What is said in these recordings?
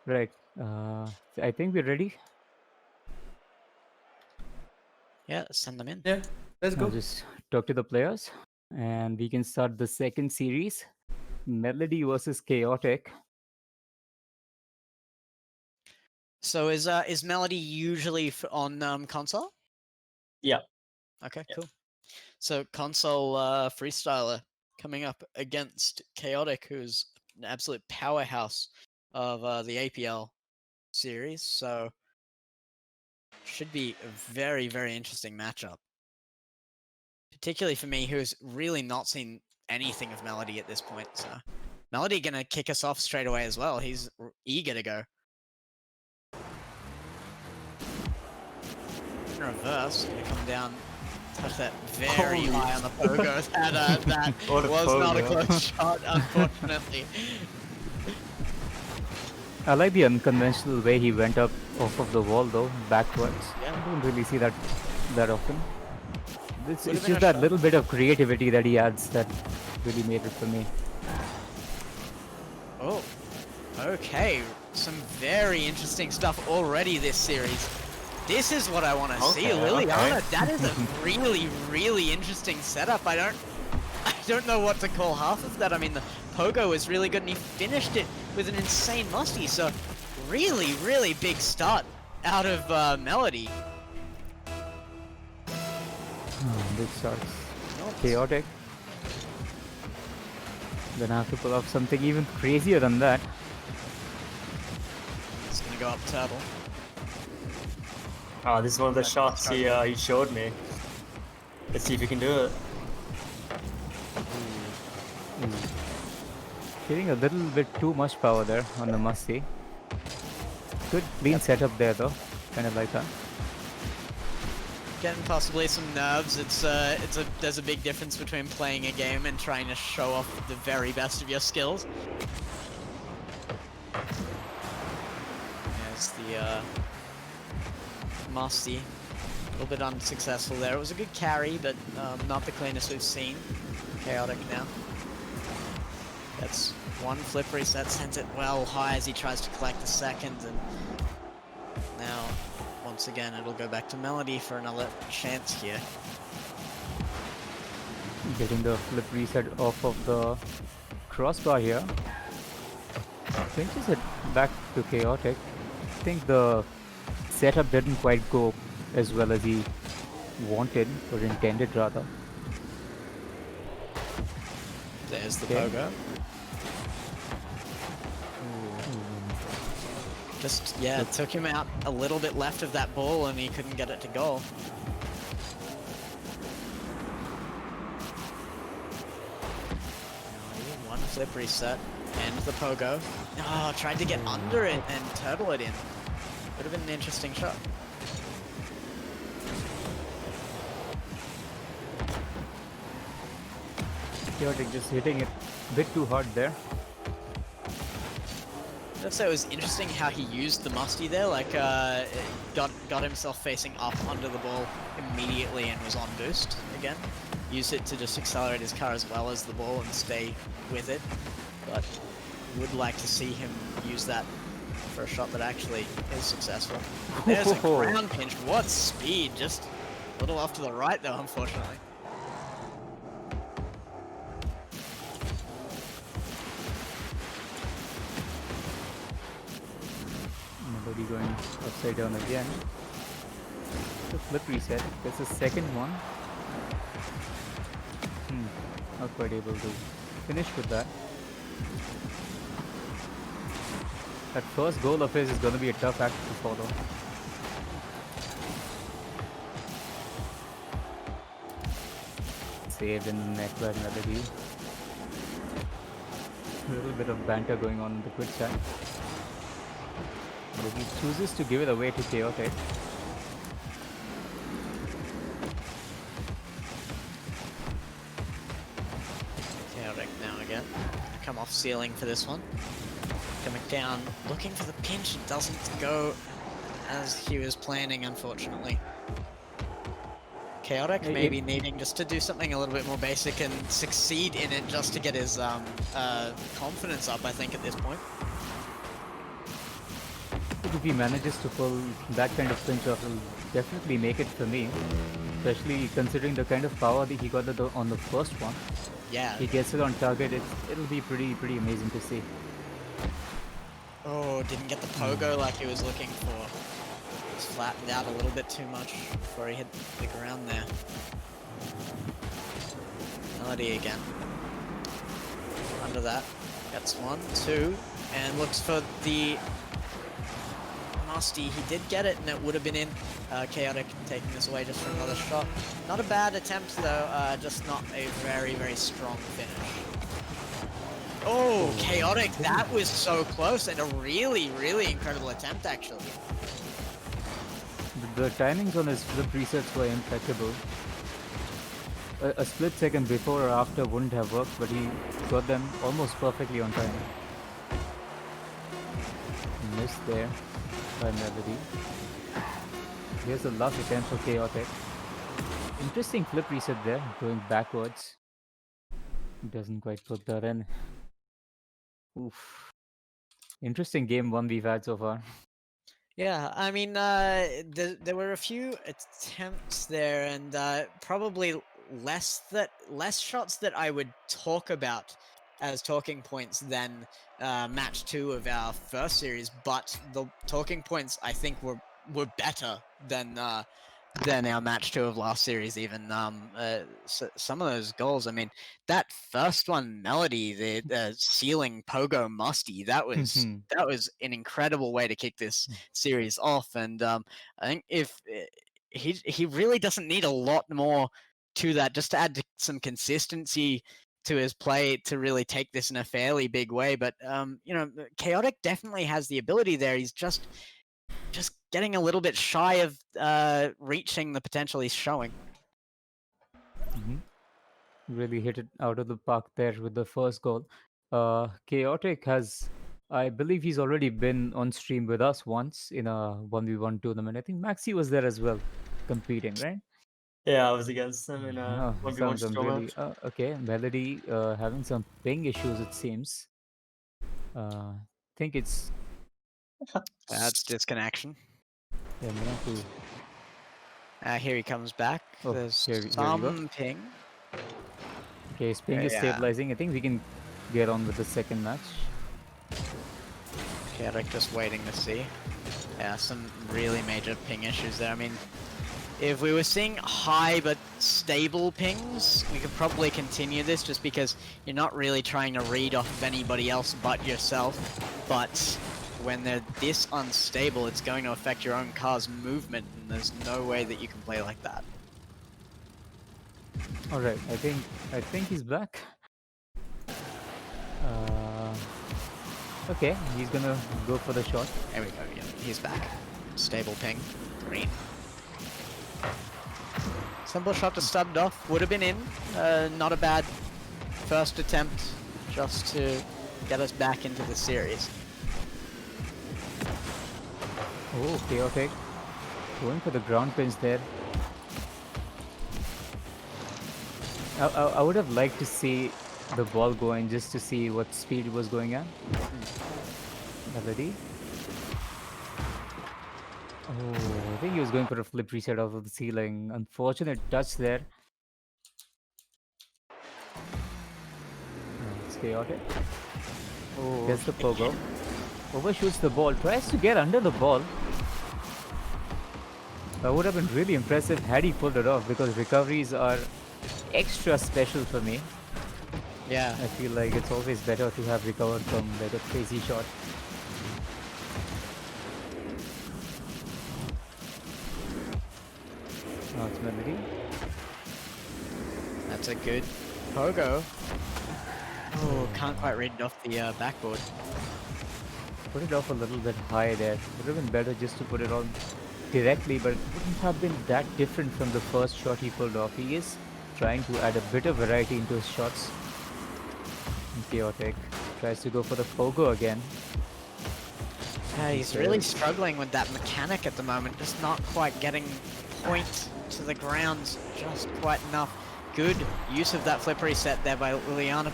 Right. I think we're ready. Yeah, send them in. Yeah, let's I'll go. just talk to the players, and we can start the second series. Melody versus Chaotic. So is Melody usually on console? Yeah. Okay, Yeah. cool. So console freestyler coming up against Kaotik, who's an absolute powerhouse of the APL series. So should be a very, very interesting matchup. Particularly for me, who's really not seen anything of Melody at this point. So Melody gonna kick us off straight away as well. He's eager to go. In reverse, gonna come down, touch that very Holy high on the pogo. That What a was not a pogo. close shot, unfortunately. I like the unconventional way he went up off of the wall, though, backwards. Yeah. I don't really see that often. It's Would've been just a that shot. little bit of creativity that he adds that really made it for me. Oh, okay. Some very interesting stuff already this series. This is what I want to see, Liliana. Okay. That is a really, really interesting setup. I don't know what to call half of that. I mean, the pogo was really good, and he finished it with an insane musty. So, really, really big start out of Melody. Big shots. Chaotic. Then I have to pull off something even crazier than that. It's gonna go up turtle. Oh, this is one of the shots he showed me. Let's see if he can do it. Getting a little bit too much power there on the musty. Good clean setup there though. Kind of like that. Getting possibly some nerves. There's a big difference between playing a game and trying to show off the very best of your skills. There's the musty. A little bit unsuccessful there. It was a good carry, but not the cleanest we've seen. Chaotic now. That's one flip reset, sends it well high as he tries to collect the second, and now once again it'll go back to Melody for another chance here. Getting the flip reset off of the crossbar here. Changes it back to Chaotic. I think the setup didn't quite go as well as he wanted, or intended rather. There's the Okay. pogo. Just, yeah, it took him out a little bit left of that ball and he couldn't get it to goal. One flip reset and the pogo. Oh, tried to get under it and turtle it in. Would have been an interesting shot. Chaotic just hitting it a bit too hard there. I'd say it was interesting how he used the musty there, like got himself facing up under the ball immediately and was on boost again. Used it to just accelerate his car as well as the ball and stay with it. But would like to see him use that for a shot that actually is successful. There's a ground pinch. What speed! Just a little off to the right though, unfortunately. Melody going upside down again. The flip reset. That's the second one. Not quite able to finish with that. That first goal of his is going to be a tough act to follow. Saved in the net by Melody. A little bit of banter going on in the quick chat. But he chooses to give it away to Chaotic. Chaotic now again. Come off ceiling for this one. Coming down, looking for the pinch. It doesn't go as he was planning, unfortunately. Chaotic maybe needing just to do something a little bit more basic and succeed in it just to get his confidence up, I think, at this point. if he manages to pull that kind of pinch off, he'll definitely make it for me. Especially considering the kind of power that he got on the first one. Yeah. He gets it on target. It'll be pretty amazing to see. Oh, didn't get the pogo like he was looking for. Just flattened out a little bit too much before he hit the ground there. M3L0DY again. Under that. Gets 1, 2, and looks for the Musty. He did get it, and it would have been in. Kaotik taking this away just for another shot. Not a bad attempt, though, just not a very strong finish. Oh, Kaotik, that was so close, and a really incredible attempt, actually. The timings on his flip resets were impeccable. A split second before or after wouldn't have worked, but he got them almost perfectly on time. Missed there by M3L0DY. Here's the last attempt for Kaotik. Interesting flip reset there, going backwards. Doesn't quite put that in. Oof. Interesting game 1 we've had so far. Yeah, I mean, there were a few attempts there, and probably less shots that I would talk about as talking points than match 2 of our first series. But the talking points I think were better than our match 2 of last series. Even so some of those goals. I mean, that first one, M3L0DY, the ceiling pogo musty. That was an incredible way to kick this series off. And I think if he really doesn't need a lot more to that, just to add some consistency to his play to really take this in a fairly big way. But you know, Kaotik definitely has the ability there. He's just getting a little bit shy of reaching the potential he's showing. Really hit it out of the park there with the first goal. Kaotik has, I believe he's already been on stream with us once in a 1v1 tournament. I think Maxi was there as well, competing, right? Yeah, I was against them in a 1v1 Some storm really match. okay. M3L0DY having some ping issues, it seems. Think it's That's disconnection. yeah, we have to. Here he comes back. Oh, There's here we go. some ping. Okay, his ping is Yeah. stabilizing. I think we can get on with the second match. Kaotik just waiting to see. Yeah, some really major ping issues there. I mean, if we were seeing high but stable pings, we could probably continue this just because you're not really trying to read off of anybody else but yourself. But when they're this unstable, it's going to affect your own car's movement, and there's no way that you can play like that. All right, I think he's back. Okay, he's gonna go for the shot. There we go. Yeah, he's back. Stable ping. Green. Simple shot to stub off. Would have been in. Not a bad first attempt, just to get us back into the series. Oh, Kaotik going for the ground pins there. I would have liked to see the ball going just to see what speed it was going at. M3L0DY. Oh, I think he was going for a flip reset off of the ceiling. Unfortunate touch there. It's Kaotik. Oh, Gets the pogo. Overshoots the ball. Tries to get under the ball. That would have been really impressive had he pulled it off, because recoveries are extra special for me. yeah. I feel like it's always better to have recovered from like a crazy shot. Now it's M3L0DY. That's a good pogo. Oh, can't quite read it off the backboard. Put it off a little bit high there. Would have been better just to put it on directly, but it wouldn't have been that different from the first shot he pulled off. He is trying to add a bit of variety into his shots. And Kaotik tries to go for the pogo again. Yeah, he's really struggling with that mechanic at the moment, just not quite getting point to the ground just quite enough. Good use of that flip reset there by Liliana, but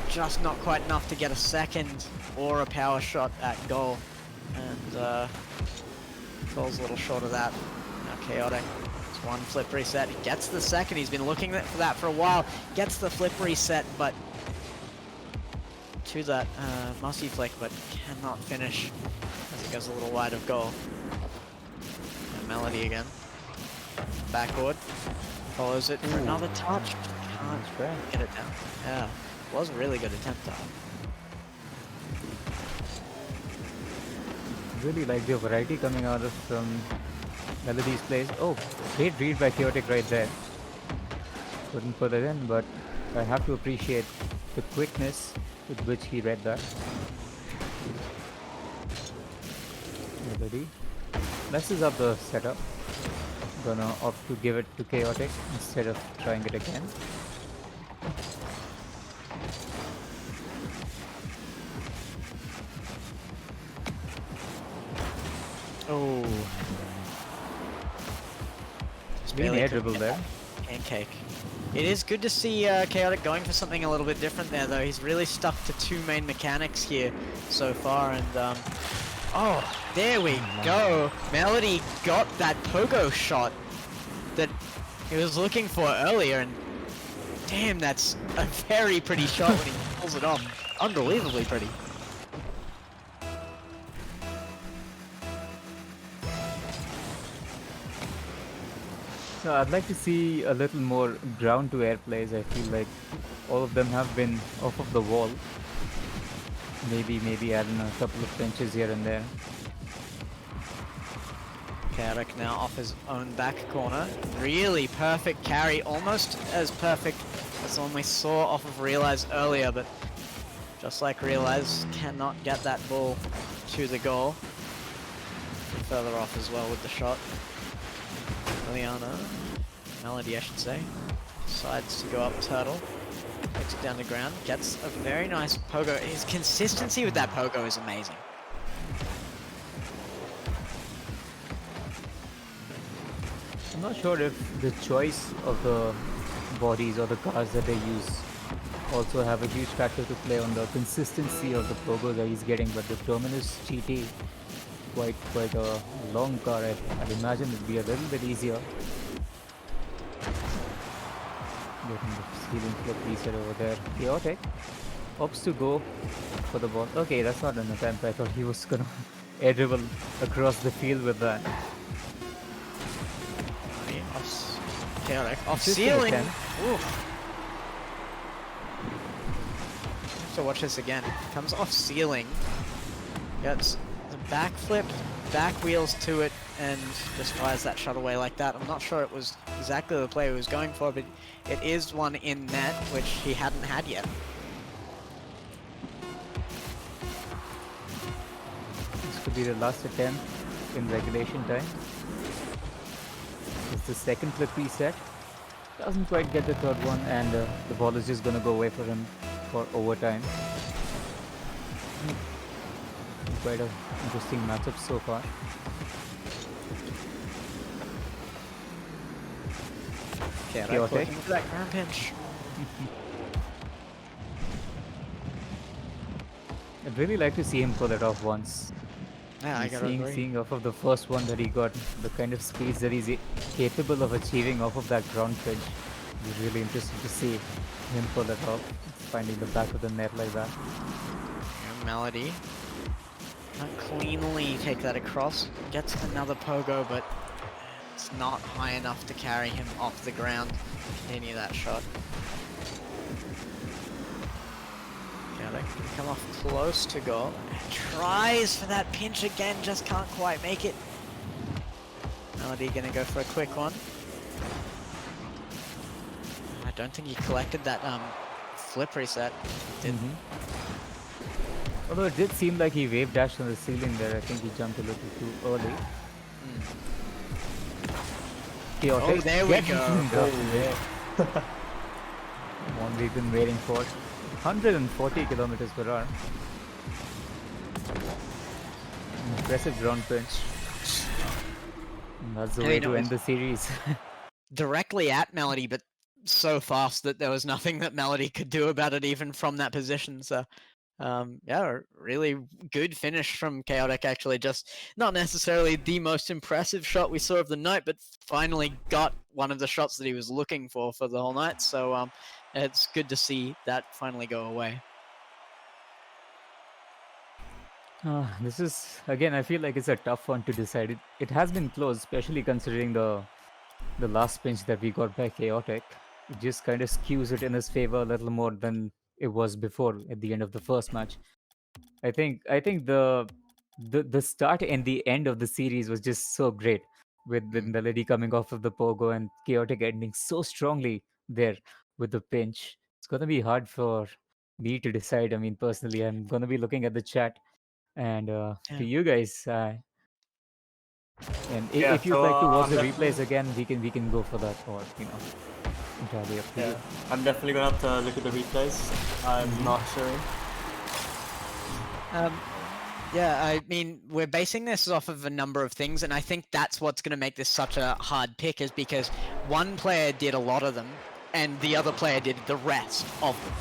just not quite enough to get a second or a power shot at goal. and falls a little short of that. Now Kaotik. It's one flip reset. He gets the second. He's been looking for that for a while. Gets the flip reset, but to that musty flick, but cannot finish as it goes a little wide of goal. And Melody again. Backward. Follows it for another touch. Can't get it down. Yeah. Was a really good attempt though. Really like the variety coming out of from Melody's plays. Oh, great read by Kaotik right there. Couldn't put it in, but I have to appreciate the quickness with which he read that. Melody messes up the setup. Gonna opt to give it to Kaotik instead of trying it again. Oh. Being air dribble there. Pancake. It is good to see Kaotik going for something a little bit different there, though. He's really stuck to two main mechanics here so far, and oh, there we go. Melody got that pogo shot that he was looking for earlier, and damn, that's a very pretty shot when he pulls it off. Unbelievably pretty. So I'd like to see a little more ground to air plays. I feel like all of them have been off of the wall. Maybe adding a couple of pinches here and there. Kaotik now off his own back corner. Really perfect carry, almost as perfect as the one we saw off of Realize earlier, but just like Realize, cannot get that ball to the goal. Further off as well with the shot. Melody I should say, decides to go up Turtle, takes it down to ground, gets a very nice pogo. His consistency with that pogo is amazing. I'm not sure if the choice of the bodies or the cars that they use also have a huge factor to play on the consistency of the pogo that he's getting, but the Dominus GT, quite a long car. I'd imagine it'd be a little bit easier. Getting the ceiling flip reset over there. Kaotik opts to go for the ball. Okay, that's not an attempt. I thought he was gonna air dribble across the field with that. Kaotik off ceiling. So watch this again. Comes off ceiling. Gets the backflip, back wheels to it, and just fires that shot away like that. I'm not sure it was exactly the play he was going for, but it is one in net, which he hadn't had yet. This could be the last attempt in regulation time. It's the second flip reset. Doesn't quite get the third one, and the ball is just gonna go away for him for overtime. Quite an interesting matchup so far. Kaotik looking for that ground pinch. I'd really like to see him pull it off once. Yeah, I gotta agree. Seeing off of the first one that he got, the kind of speeds that he's capable of achieving off of that ground pitch. It's really interesting to see him pull it off, finding the back of the net like that. And Melody can't cleanly take that across. Gets another pogo, but it's not high enough to carry him off the ground. Continue that shot. Kaotik come off close to goal. Tries for that pinch again, just can't quite make it. Melody gonna go for a quick one. I don't think he collected that flip reset. Did. Although it did seem like he wave dashed on the ceiling there. I think he jumped a little too early. Oh, there we go. One we've been waiting for. 140 kilometers per hour. Impressive ground pinch. And that's the way to end the series. Directly at Melody, but so fast that there was nothing that Melody could do about it even from that position. So Yeah, a really good finish from Kaotik. Actually, just not necessarily the most impressive shot we saw of the night, but finally got one of the shots that he was looking for the whole night. So it's good to see that finally go away. This is again. I feel like it's a tough one to decide. It has been close, especially considering the last pinch that we got by Chaotic. It just kind of skews it in his favor a little more than it was before at the end of the first match. I think the start and the end of the series was just so great with Melody coming off of the pogo and Chaotic ending so strongly there with the pinch. It's gonna be hard for me to decide. I mean, personally, I'm gonna be looking at the chat and to Yeah. you guys. And Yeah, if you'd so like to watch I'm the definitely, replays again, we can go for that, or entirely up to yeah, you. I'm definitely gonna have to look at the replays. I'm not sure. Yeah, I mean, we're basing this off of a number of things, and I think that's what's going to make this such a hard pick, is because one player did a lot of them, and the other player did the rest of them.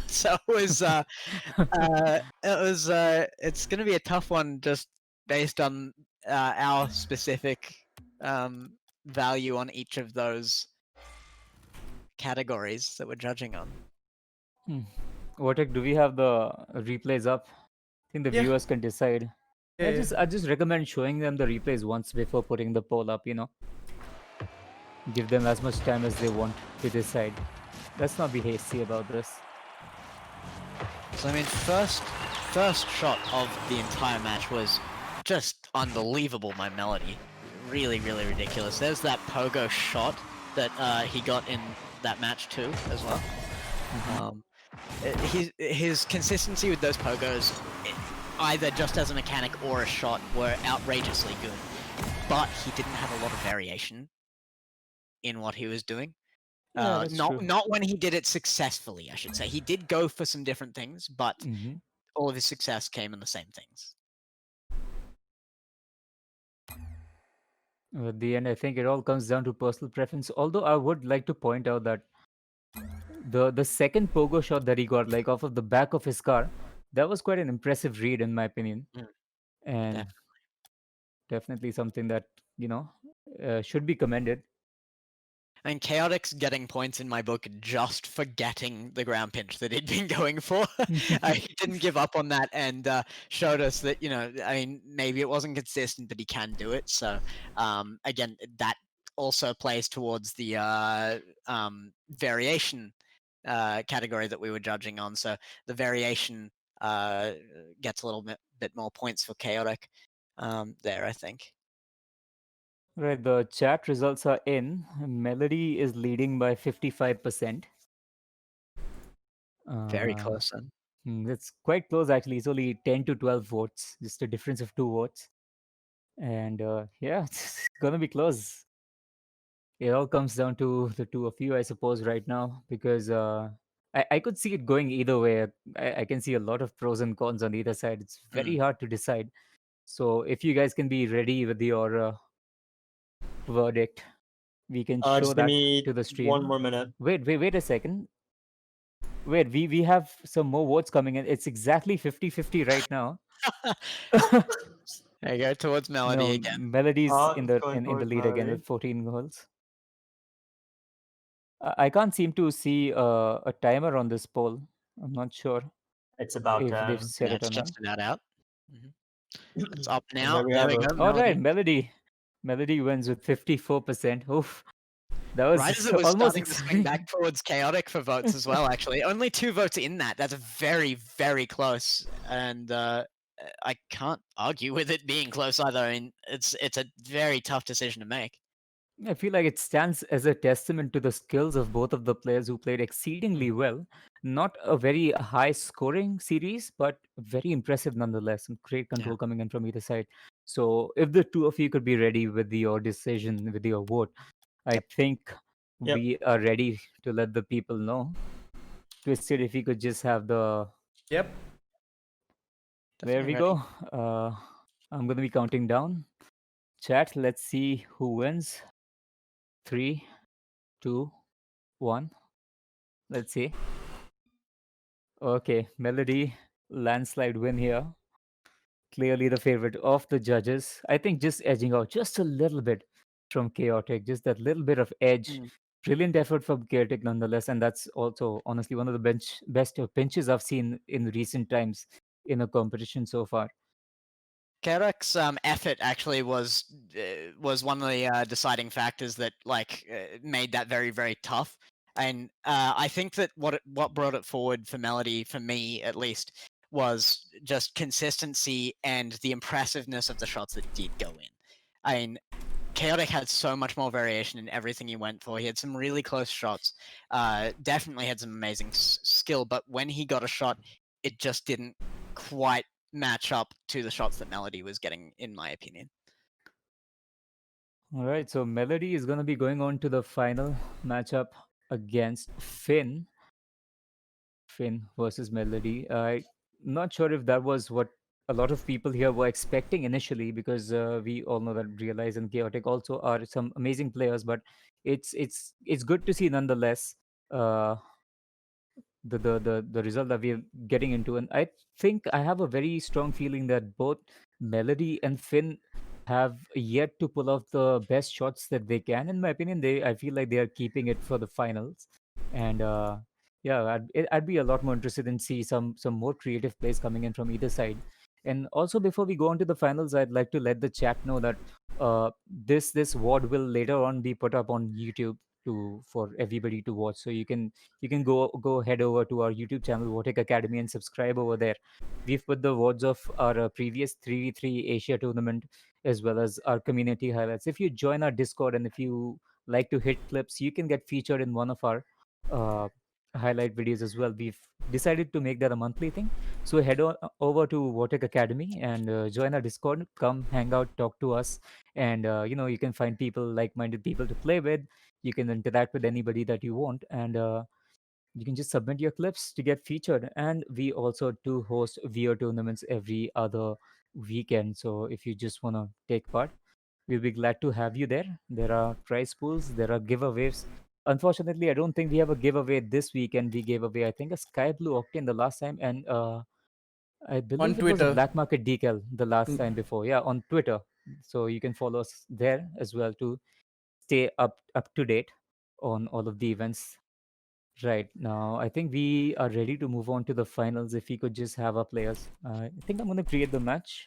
So it's going to be a tough one, just based on our specific value on each of those categories that we're judging on. Vortek, do we have the replays up? I think the Yeah. viewers can decide. Yeah. I just recommend showing them the replays once before putting the poll up. Give them as much time as they want to decide. Let's not be hasty about this. So I mean, first shot of the entire match was just unbelievable. My Melody, really ridiculous. There's that pogo shot that he got in that match too, as well. His consistency with those pogos, either just as a mechanic or a shot, were outrageously good. But he didn't have a lot of variation in what he was doing. Yeah, that's true. Not when he did it successfully, I should say. He did go for some different things, but all of his success came in the same things. At the end, I think it all comes down to personal preference. Although I would like to point out that the second pogo shot that he got, like off of the back of his car, that was quite an impressive read in my opinion, and definitely something that should be commended. And Kaotik's getting points in my book just for getting the ground pinch that he'd been going for. He didn't give up on that and showed us that, I mean, maybe it wasn't consistent, but he can do it. So, again, that also plays towards the variation category that we were judging on. So the variation gets a little bit more points for Kaotik there, I think. Right, the chat results are in. Melody is leading by 55%. Very close then. It's quite close actually. It's only 10 to 12 votes, just a difference of 2 votes. And yeah, it's gonna be close. It all comes down to the two of you, I suppose, right now, because I could see it going either way. I can see a lot of pros and cons on either side. It's very hard to decide. So if you guys can be ready with your verdict, we can show Just give that me to the stream. 1 more minute. Wait a second. Wait, we have some more votes coming in. It's exactly 50-50 right now. There you go, towards Melody No, again. Melody's in It's the going in the towards lead again Melody. with 14 goals. I can't seem to see a timer on this poll. I'm not sure It's about if they've set it That's or not. just about out. It's up And now. there we There have we it. go. All right, Melody. Melody wins with 54%. Oof, that was Right as it was almost starting to swing back towards Chaotic for votes as well, actually. Only 2 votes in that. That's very close. And I can't argue with it being close either. I mean, it's a very tough decision to make. I feel like it stands as a testament to the skills of both of the players who played exceedingly well. Not a very high scoring series, but very impressive nonetheless. Some great control coming in from either side. So, if the two of you could be ready with your decision, with your vote, I think Yep. we are ready to let the people know. Twisted, if you could just have the. Yep. There Definitely we ready. go. I'm going to be counting down. Chat, let's see who wins. 3, 2, 1. Let's see. Okay, Melody, landslide win here. Clearly the favorite of the judges. I think just edging out just a little bit from Chaotic, just that little bit of edge. Mm. Brilliant effort from Chaotic nonetheless, and that's also honestly one of the best pinches I've seen in recent times in a competition so far. Kaotik's effort actually was one of the deciding factors that made that very very tough. And I think that what brought it forward for Melody, for me at least, was just consistency and the impressiveness of the shots that did go in. I mean, Kaotik had so much more variation in everything he went for. He had some really close shots. Definitely had some amazing skill, but when he got a shot, it just didn't quite match up to the shots that Melody was getting, in my opinion. All right, so Melody is going to be going on to the final matchup against Finn. Finn versus Melody. I'm not sure if that was what a lot of people here were expecting initially, because we all know that Realize and Chaotic also are some amazing players, but it's good to see nonetheless. Uh, the result that we're getting into, and I think I have a very strong feeling that both Melody and Finn have yet to pull off the best shots that they can. In my opinion, I feel like they are keeping it for the finals. And yeah, I'd be a lot more interested in see some more creative plays coming in from either side. And also, before we go on to the finals, I'd like to let the chat know that this WOD will later on be put up on YouTube to for everybody to watch. So you can go head over to our YouTube channel, Vortek Academy, and subscribe over there. We've put the words of our previous 3v3 Asia tournament, as well as our community highlights. If you join our Discord and if you like to hit clips, you can get featured in one of our uh, highlight videos as well. We've decided to make that a monthly thing. So head over to Vortek Academy and join our Discord. Come hang out, talk to us, and you can find people, like-minded people to play with. You can interact with anybody that you want, and you can just submit your clips to get featured. And we also do host VR tournaments every other weekend. So if you just want to take part, we'll be glad to have you there. There are prize pools, there are giveaways. Unfortunately, I don't think we have a giveaway this weekend. We gave away, I think, a Sky Blue Octane the last time, and I On believe it was a Twitter. black market decal the last Mm. time before. Yeah, on Twitter. So you can follow us there as well to stay up to date on all of the events. Right now, I think we are ready to move on to the finals. If we could just have our players, I think I'm going to create the match.